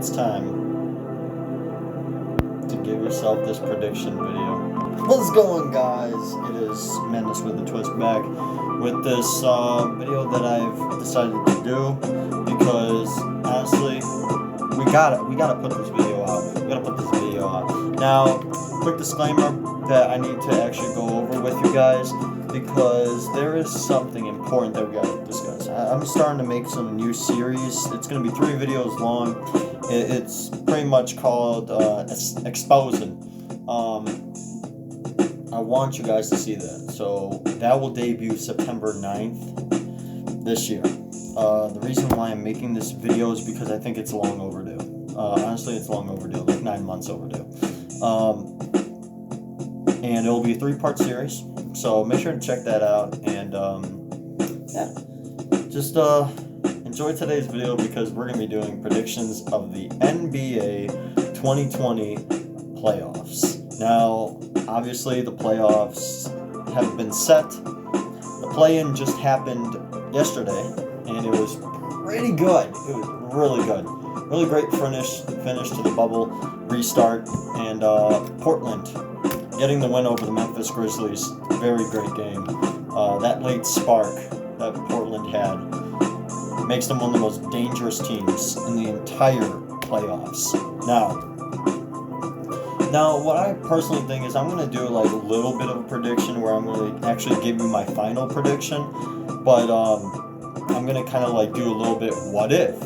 it's time to give yourself this prediction video. What's going, guys? It is Madness with a Twist back with this video that I've decided to do because honestly, we gotta put this video out. Now, quick disclaimer that I need to actually go over with you guys because there is something important that we gotta discuss. I'm starting to make some new series. It's gonna be 3 videos long. It's pretty much called Exposing. I want you guys to see that. So that will debut September 9th this year. The reason why I'm making this video is because I think it's long overdue. Honestly, it's long overdue, like 9 months overdue. And it'll be a 3-part series. So make sure to check that out. And yeah, just enjoy today's video because we're going to be doing predictions of the NBA 2020 playoffs. Now, obviously, the playoffs have been set. The play-in just happened yesterday, and it was pretty good. It was really good. Really great finish to the bubble restart. And Portland getting the win over the Memphis Grizzlies. Very great game. That late spark that Portland had makes them one of the most dangerous teams in the entire playoffs. Now, what I personally think is I'm going to do like a little bit of a prediction where I'm going to actually give you my final prediction, but I'm going to kind of like do a little bit what if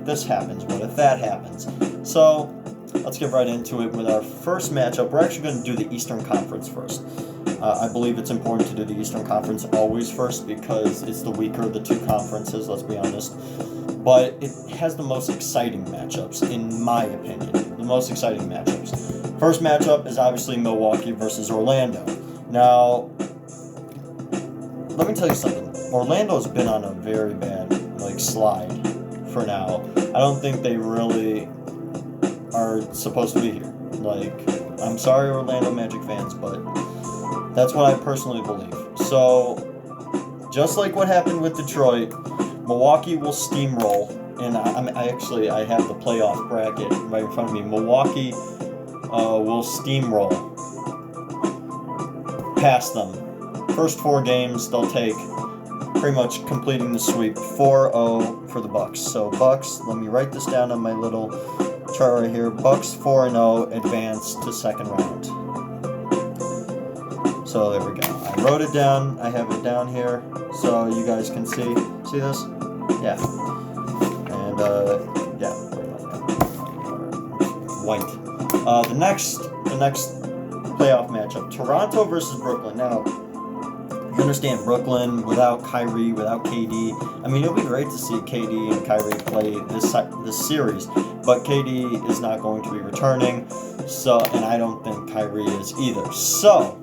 this happens, what if that happens. So let's get right into it with our first matchup. We're actually going to do the Eastern Conference first. I believe it's important to do the Eastern Conference always first because it's the weaker of the 2 conferences, let's be honest. But it has the most exciting matchups, in my opinion. The most exciting matchups. First matchup is obviously Milwaukee versus Orlando. Now, let me tell you something. Orlando's been on a very bad slide for now. I don't think they really are supposed to be here. I'm sorry, Orlando Magic fans, but that's what I personally believe. So, just like what happened with Detroit, Milwaukee will steamroll, and I have the playoff bracket right in front of me. Milwaukee will steamroll past them. First 4 games, they'll take, pretty much completing the sweep, 4-0 for the Bucks. So Bucks, let me write this down on my little chart right here. Bucks 4-0 advance to second round. So there we go. I wrote it down. I have it down here so you guys can see. See this? Yeah. And yeah. White. The next playoff matchup, Toronto versus Brooklyn. Now, you understand Brooklyn without Kyrie, without KD. I mean, it'll be great to see KD and Kyrie play this series, but KD is not going to be returning. So, and I don't think Kyrie is either. So,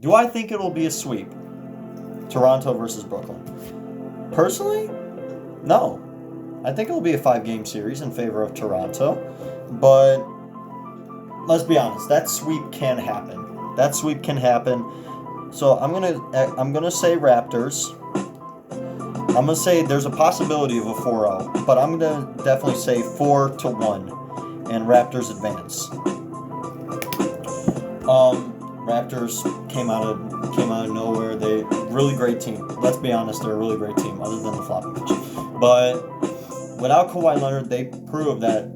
do I think it'll be a sweep? Toronto versus Brooklyn. Personally, no. I think it'll be a 5-game series in favor of Toronto, but let's be honest, that sweep can happen. So I'm gonna say Raptors. I'm gonna say there's a possibility of a 4-0, but I'm gonna definitely say 4-1, and Raptors advance. Raptors came out of nowhere. They really great team. Let's be honest, they're a really great team, other than the floppy pitch. But without Kawhi Leonard, they prove that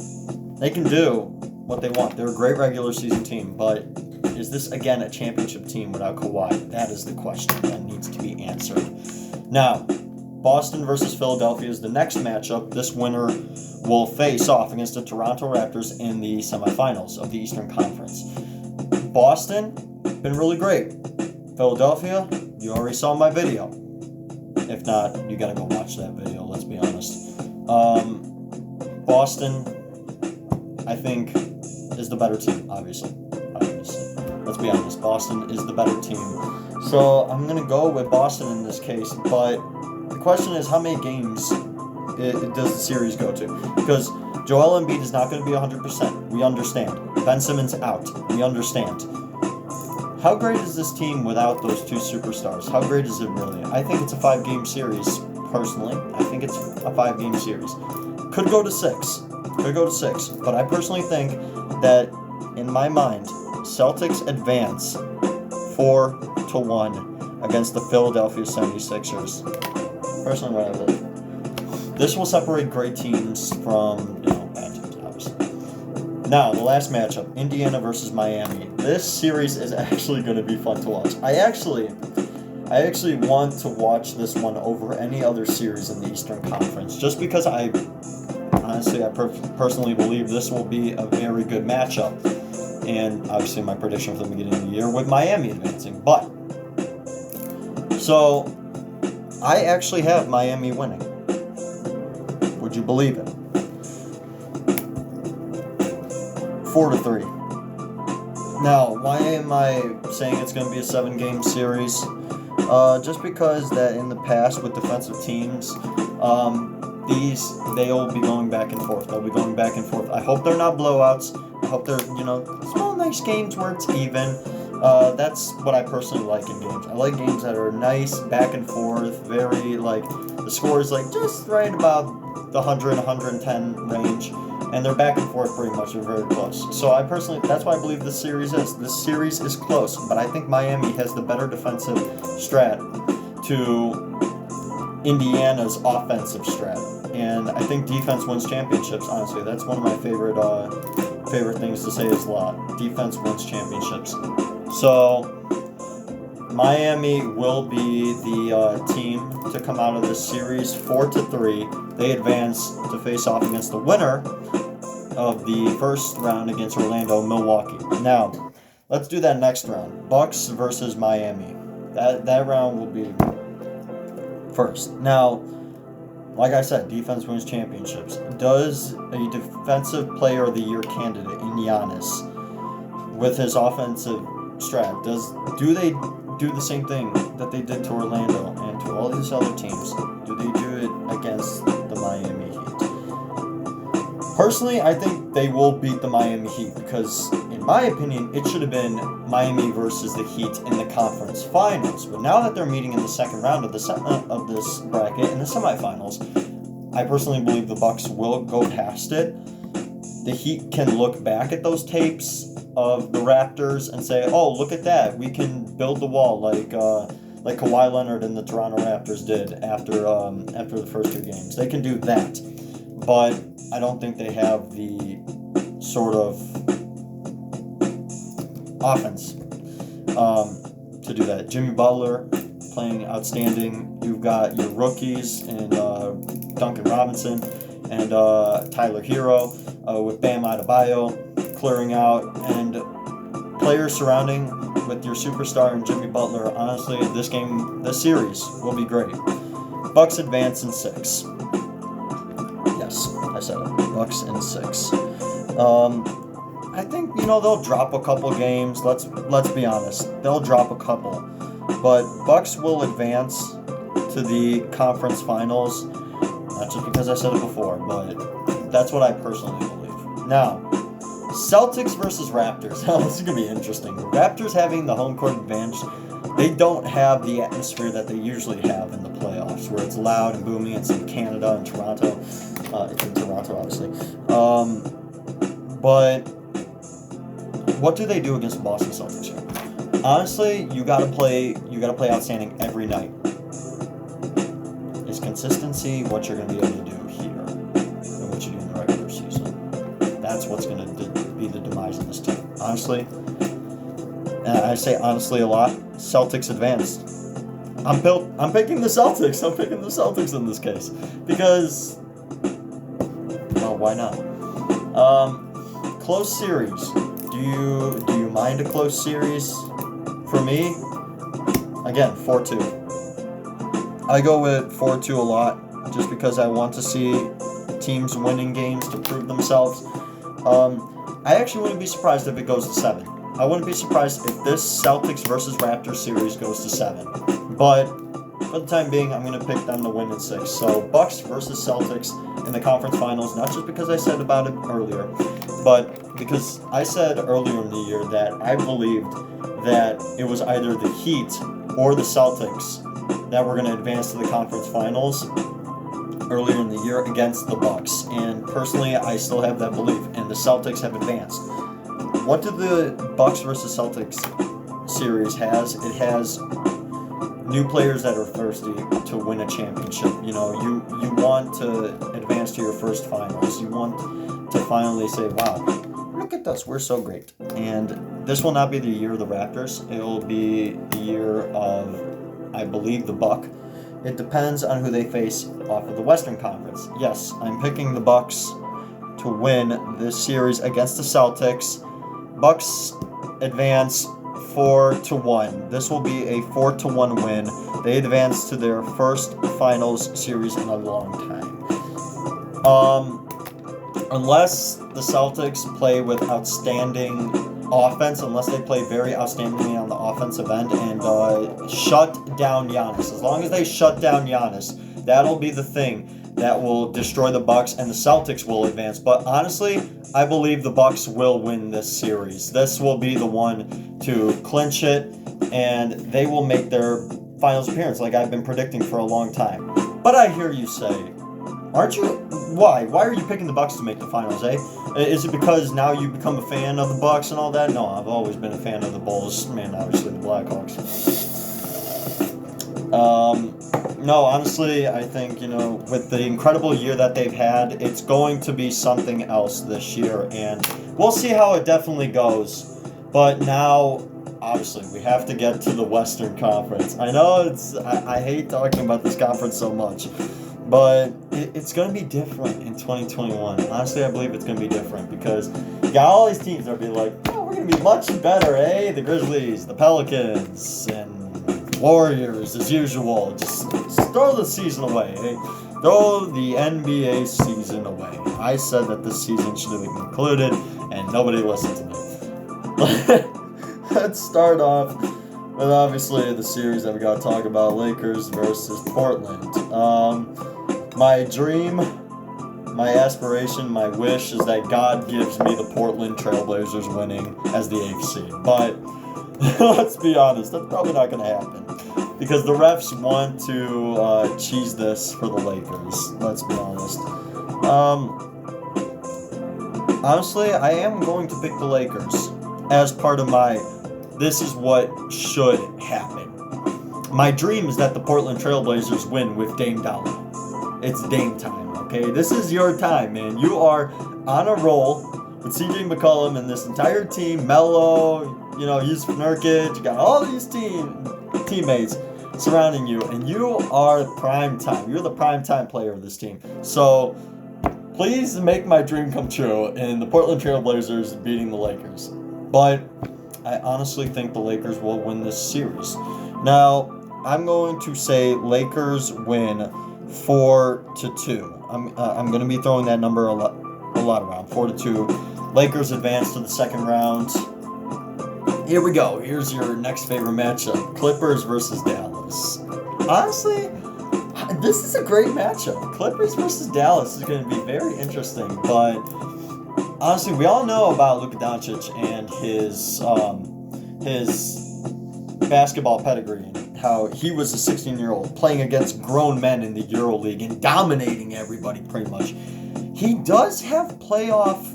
they can do what they want. They're a great regular season team, but is this again a championship team without Kawhi? That is the question that needs to be answered. Now, Boston versus Philadelphia is the next matchup. This winner will face off against the Toronto Raptors in the semifinals of the Eastern Conference. Boston, been really great. Philadelphia, you already saw my video. If not, you gotta go watch that video, let's be honest. Boston, I think, is the better team, obviously. Let's be honest, Boston is the better team. So I'm going to go with Boston in this case, but the question is how many games does the series go to? Because Joel Embiid is not going to be 100%. We understand. Ben Simmons out. We understand. How great is this team without those 2 superstars? How great is it really? I think it's a 5-game series. personally. I think it's a 5-game series. Could go to 6. But I personally think that, in my mind, Celtics advance 4-1 against the Philadelphia 76ers. Personally, what I believe. This will separate great teams from, bad teams, obviously. Now, the last matchup, Indiana versus Miami. This series is actually going to be fun to watch. I actually want to watch this one over any other series in the Eastern Conference, just because I personally believe this will be a very good matchup. And obviously my prediction from the beginning of the year with Miami advancing. But, so, I actually have Miami winning. Would you believe it? 4-3. Now, why am I saying it's going to be a 7-game series? Just because that in the past with defensive teams, they'll be going back and forth. I hope they're not blowouts. I hope they're, small, nice games where it's even. That's what I personally like in games. I like games that are nice, back and forth, very, the score is, just right about the 100, 110 range. And they're back and forth pretty much. They're very close. So that's why I believe this series is. This series is close, but I think Miami has the better defensive strat to Indiana's offensive strat. And I think defense wins championships, honestly. That's one of my favorite things to say is a lot. Defense wins championships. So Miami will be the team to come out of this series 4-3. They advance to face off against the winner of the first round against Orlando, Milwaukee. Now, let's do that next round. Bucks versus Miami. That round will be first. Now, like I said, defense wins championships. Does a defensive player of the year candidate in Giannis, with his offensive strat, do they do the same thing that they did to Orlando and to all these other teams? Do they do it against the Miami Heat? Personally, I think they will beat the Miami Heat because, in my opinion, it should have been Miami versus the Heat in the conference finals. But now that they're meeting in the second round of this bracket in the semifinals, I personally believe the Bucks will go past it. The Heat can look back at those tapes of the Raptors and say, "Oh, look at that! We can build the wall like Kawhi Leonard and the Toronto Raptors did after the first 2 games. They can do that, but I don't think they have the sort of offense to do that. Jimmy Butler playing outstanding. You've got your rookies and Duncan Robinson and Tyler Hero with Bam Adebayo clearing out, and players surrounding with your superstar and Jimmy Butler. Honestly, this series will be great. Bucks advance in 6. Yes, I said it. Bucks in 6. I think they'll drop a couple games. Let's be honest, they'll drop a couple, but Bucks will advance to the conference finals. Not just because I said it before, but that's what I personally believe. Now, Celtics versus Raptors. This is going to be interesting. Raptors having the home court advantage. They don't have the atmosphere that they usually have in the playoffs, where it's loud and booming. It's in Canada and Toronto. It's in Toronto, obviously. But what do they do against the Boston Celtics here? Honestly, you gotta play outstanding every night. Is consistency what you're gonna be able to do here and what you do in the regular season? That's what's gonna be the demise of this team. Honestly, and I say honestly a lot. Celtics advanced. I'm picking the Celtics. I'm picking the Celtics in this case because, well, why not? Close series. Do you mind a close series? For me, again, 4-2. I go with 4-2 a lot just because I want to see teams winning games to prove themselves. I actually wouldn't be surprised if it goes to 7. I wouldn't be surprised if this Celtics versus Raptors series goes to 7. But for the time being, I'm going to pick them to win in 6. So Bucks versus Celtics in the conference finals, not just because I said about it earlier, but because I said earlier in the year that I believed that it was either the Heat or the Celtics that were going to advance to the conference finals earlier in the year against the Bucks, and personally, I still have that belief. And the Celtics have advanced. What do the Bucks versus Celtics series has? It has new players that are thirsty to win a championship. You know, you want to advance to your first finals. You want to finally say, wow, look at us, we're so great. And this will not be the year of the Raptors. It will be the year of, I believe, the Buck. It depends on who they face off of the Western Conference. Yes, I'm picking the Bucks to win this series against the Celtics. Bucks advance 4-1. This will be a 4-1 win. They advance to their first finals series in a long time. Unless the Celtics play with outstanding offense, unless they play very outstandingly on the offensive end and shut down Giannis. As long as they shut down Giannis, that'll be the thing that will destroy the Bucks, and the Celtics will advance. But honestly, I believe the Bucks will win this series. This will be the one to clinch it, and they will make their finals appearance like I've been predicting for a long time. But I hear you say, aren't you? Why? Why are you picking the Bucks to make the finals, eh? Is it because now you become a fan of the Bucks and all that? No, I've always been a fan of the Bulls. Man, obviously the Blackhawks. No, honestly, I think, with the incredible year that they've had, it's going to be something else this year, and we'll see how it definitely goes. But now, obviously, we have to get to the Western Conference. I know I hate talking about this conference so much, but it's going to be different in 2021. Honestly, I believe it's going to be different because you got all these teams that will be like, oh, we're going to be much better, eh? The Grizzlies, the Pelicans, and Warriors, as usual. Just throw the season away, eh? Throw the NBA season away. I said that this season should have been concluded, and nobody listened to me. Let's start off with, obviously, the series that we got to talk about, Lakers versus Portland. My dream, my aspiration, my wish is that God gives me the Portland Trailblazers winning as the 8th seed. But let's be honest, that's probably not going to happen because the refs want to cheese this for the Lakers. Let's be honest. Honestly, I am going to pick the Lakers as part of my this is what should happen. My dream is that the Portland Trailblazers win with Dame Dollar. It's Dame time, okay? This is your time, man. You are on a roll with CJ McCollum and this entire team, Melo, Yusuf Nurkic, you got all these teammates surrounding you, and you are prime time. You're the prime time player of this team. So please make my dream come true in the Portland Trailblazers beating the Lakers. But I honestly think the Lakers will win this series. Now, I'm going to say Lakers win 4-2. I'm going to be throwing that number a lot around. 4-2. Lakers advance to the second round. Here we go. Here's your next favorite matchup. Clippers versus Dallas. Honestly, this is a great matchup. Clippers versus Dallas is going to be very interesting. But honestly, we all know about Luka Doncic and his basketball pedigree and how he was a 16-year-old playing against grown men in the EuroLeague and dominating everybody pretty much. He does have playoff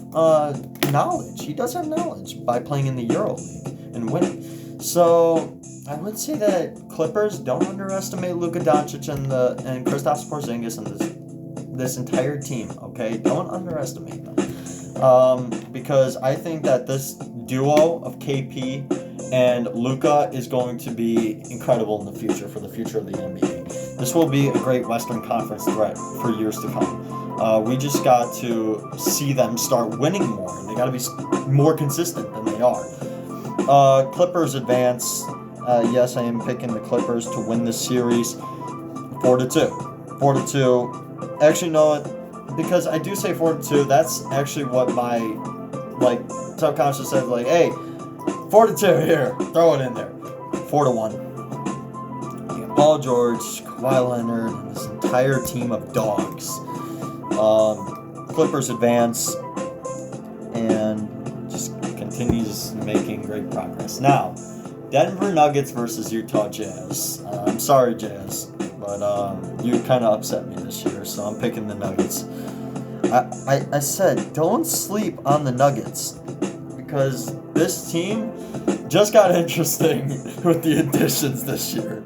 knowledge. He does have knowledge by playing in the EuroLeague and winning. So I would say that Clippers, don't underestimate Luka Doncic and Kristaps Porzingis and this entire team. Okay, don't underestimate them. Because I think that this duo of KP and Luka is going to be incredible in the future for the future of the NBA. This will be a great Western Conference threat for years to come. We just got to see them start winning more. They got to be more consistent than they are. Clippers advance. Yes, I am picking the Clippers to win this series 4-2. 4-2. Actually, no, because I do say 4-2. That's actually what my subconscious says. Hey, 4-2 here. Throw it in there. 4-1. Paul George, Kawhi Leonard, and this entire team of dogs. Clippers advance and just continues making great progress. Now, Denver Nuggets versus Utah Jazz. I'm sorry, Jazz, but you kind of upset me this year, so I'm picking the Nuggets. I said don't sleep on the Nuggets because this team just got interesting with the additions this year.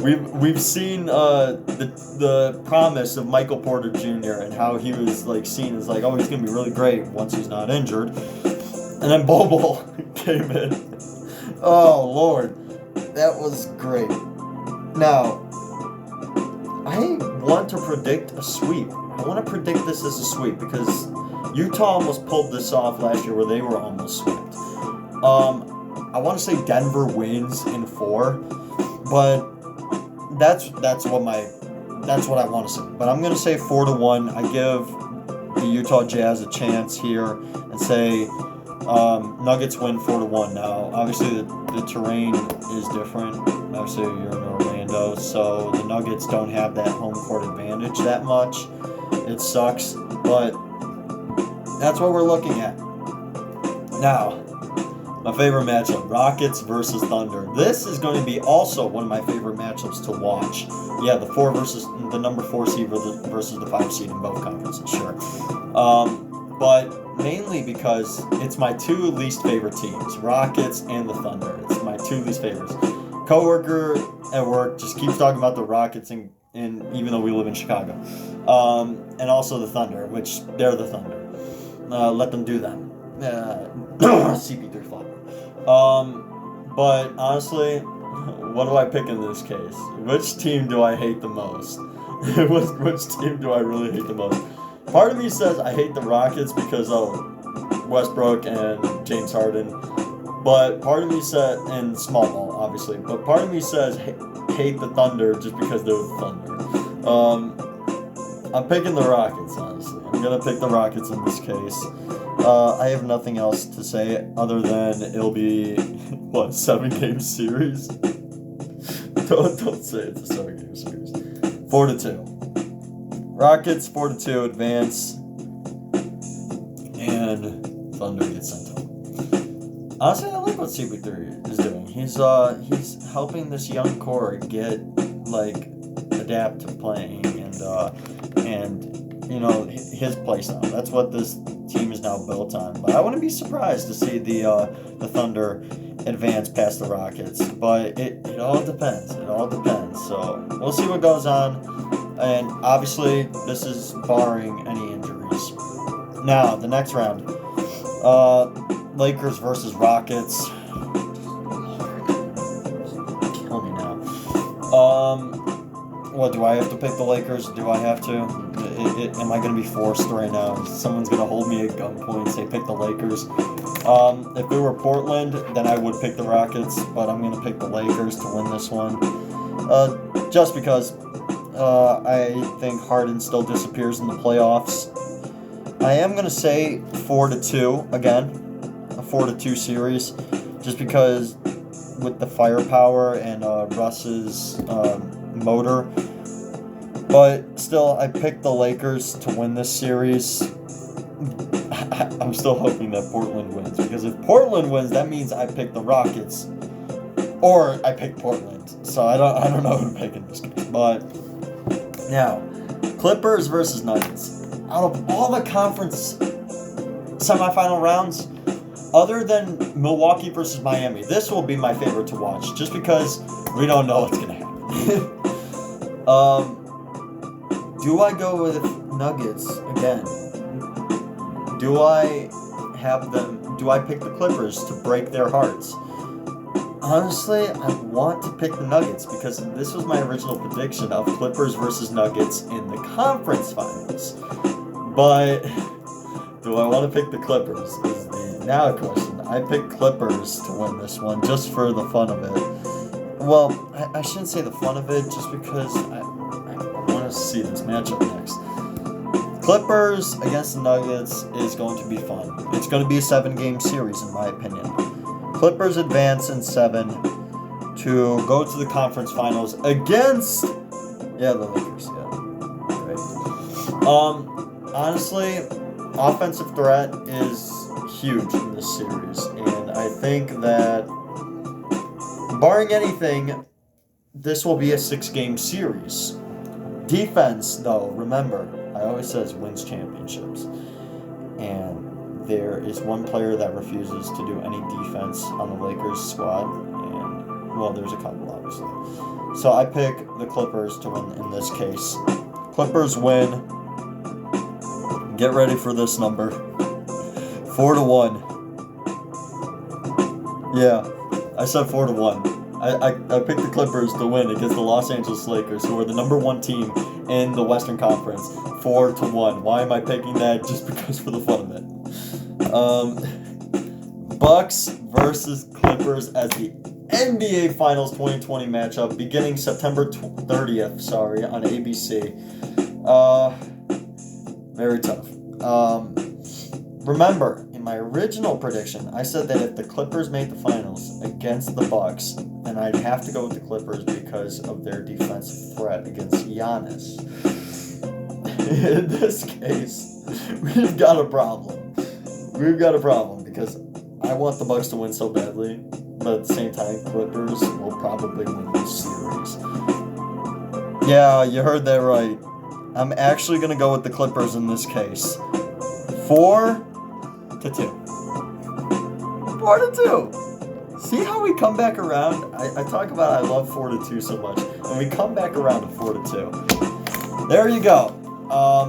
We've seen the promise of Michael Porter Jr. and how he was like seen as like, oh, he's gonna be really great once he's not injured, and then Bobo came in. Oh Lord, that was great. Now I want to predict a sweep. I want to predict this as a sweep because Utah almost pulled this off last year where they were almost swept. I want to say Denver wins in 4, but that's what I want to say. But I'm gonna say 4-1. I give the Utah Jazz a chance here and say Nuggets win 4-1. Now, obviously the terrain is different. Obviously you're in Orlando, so the Nuggets don't have that home court advantage that much. It sucks, but that's what we're looking at. Now, my favorite matchup, Rockets versus Thunder. This is going to be also one of my favorite matchups to watch. Yeah, the number 4 seed versus the 5 seed in both conferences, sure. But mainly because it's my 2 least favorite teams, Rockets and the Thunder. It's my 2 least favorites. Coworker at work just keeps talking about the Rockets, and even though we live in Chicago, and also the Thunder, which they're the Thunder. Let them do them. CP3 flopper. But honestly, what do I pick in this case? Which team do I hate the most? Which team do I really hate the most? Part of me says I hate the Rockets because of Westbrook and James Harden. But part of me said, and small ball, obviously, but part of me says hate the Thunder just because they're the Thunder. I'm picking the Rockets, honestly. I'm going to pick the Rockets in this case. I have nothing else to say other than it'll be, 7-game series? Don't say it's a 7-game series. 4-2. Rockets, 4-2, advance, and Thunder gets sent home. Honestly, I like what CP3 is doing. He's helping this young core get, adapt to playing and his play style. That's what this team is now built on. But I wouldn't be surprised to see the Thunder advance past the Rockets. But it all depends. It all depends. So we'll see what goes on. And obviously, this is barring any injuries. Now, the next round. Lakers versus Rockets. Kill me now. What, do I have to pick the Lakers? Do I have to? Am I going to be forced right now? Someone's going to hold me at gunpoint and say pick the Lakers. If it were Portland, then I would pick the Rockets, but I'm going to pick the Lakers to win this one. Just because I think Harden still disappears in the playoffs. I am going to say 4-2 again. A 4-2 series. Just because with the firepower and Russ's motor. But still, I picked the Lakers to win this series. I'm still hoping that Portland wins. Because if Portland wins, that means I picked the Rockets. Or I picked Portland. So I don't know who to pick in this case. But now, Clippers versus Nuggets. Out of all the conference semifinal rounds, other than Milwaukee versus Miami, this will be my favorite to watch. Just because we don't know what's going to happen. Do I go with Nuggets again? Do I pick the Clippers to break their hearts? Honestly, I want to pick the Nuggets because this was my original prediction of Clippers versus Nuggets in the conference finals. But do I want to pick the Clippers is the now question. I picked Clippers to win this one just for the fun of it. Well, I shouldn't say the fun of it just because I want to see this matchup next. Clippers against the Nuggets is going to be fun. It's going to be a 7-game series in my opinion. Clippers advance in 7 to go to the conference finals against the Lakers. Yeah, great. Honestly, offensive threat is huge in this series, and I think that Barring anything, this will be a 6-game series. Defense, though, remember, I always says wins championships. And there is one player that refuses to do any defense on the Lakers squad. And, well, there's a couple, obviously. So I pick the Clippers to win in this case. Clippers win. Get ready for this number. 4-1. Yeah, I said 4-1. I picked the Clippers to win against the Los Angeles Lakers, who are the number 1 team in the Western Conference. 4-1. Why am I picking that? Just because for the fun of it. Bucks versus Clippers as the NBA Finals 2020 matchup, beginning September 30th. On ABC. Very tough. Remember, in my original prediction, I said that if the Clippers made the finals against the Bucks, then I'd have to go with the Clippers because of their defensive threat against Giannis. In this case, we've got a problem. We've got a problem because I want the Bucks to win so badly, but at the same time, Clippers will probably win this series. Yeah, you heard that right. I'm actually going to go with the Clippers in this case. 4-2. 4-2. See how we come back around? I talk about I love 4-2 so much, and we come back around to 4-2. There you go.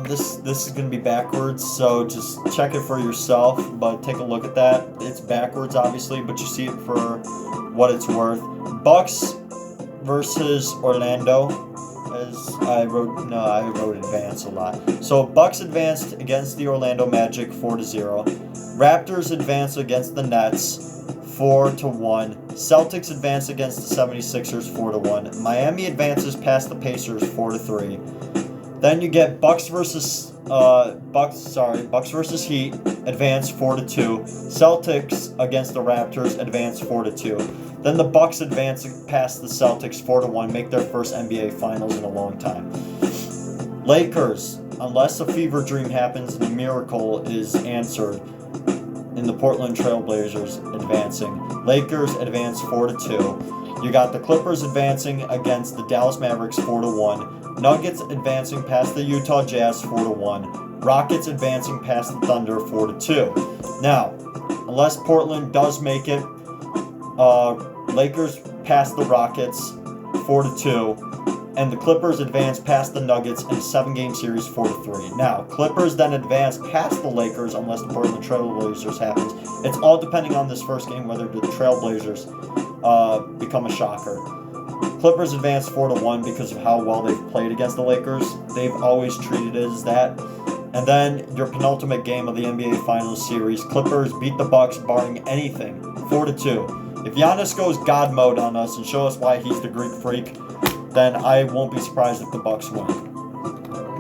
This is gonna be backwards, so just check it for yourself. But take a look at that. It's backwards, obviously, but you see it for what it's worth. Bucks versus Orlando. I wrote advance a lot. So Bucks advanced against the Orlando Magic 4-0. Raptors advanced against the Nets 4-1. Celtics advanced against the 76ers 4-1. Miami advances past the Pacers 4-3. Then you get Bucks versus Heat advance 4-2. Celtics against the Raptors advance 4-2. Then the Bucks advance past the Celtics 4-1, make their first NBA Finals in a long time. Lakers, unless a fever dream happens and a miracle is answered in the Portland Trailblazers advancing. Lakers advance 4-2. You got the Clippers advancing against the Dallas Mavericks 4-1. Nuggets advancing past the Utah Jazz 4-1. Rockets advancing past the Thunder 4-2. Now, unless Portland does make it, Lakers past the Rockets 4-2, and the Clippers advance past the Nuggets in a 7-game series 4-3. Now, Clippers then advance past the Lakers unless the Portland Trailblazers happens. It's all depending on this first game whether the Trailblazers become a shocker. Clippers advance 4-1 because of how well they've played against the Lakers. They've always treated it as that. And then your penultimate game of the NBA Finals series, Clippers beat the Bucks barring anything, 4-2. If Giannis goes God mode on us and show us why he's the Greek freak, then I won't be surprised if the Bucks win.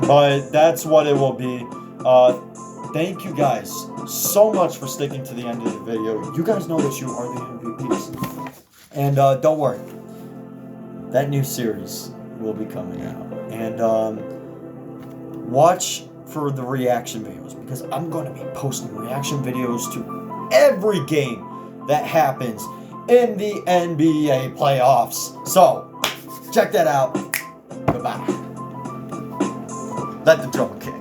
But that's what it will be. Thank you guys so much for sticking to the end of the video. You guys know that you are the MVPs. And don't worry, that new series will be coming out. And watch for the reaction videos, because I'm going to be posting reaction videos to every game that happens in the NBA playoffs. So, check that out. Goodbye. Let the drum kick.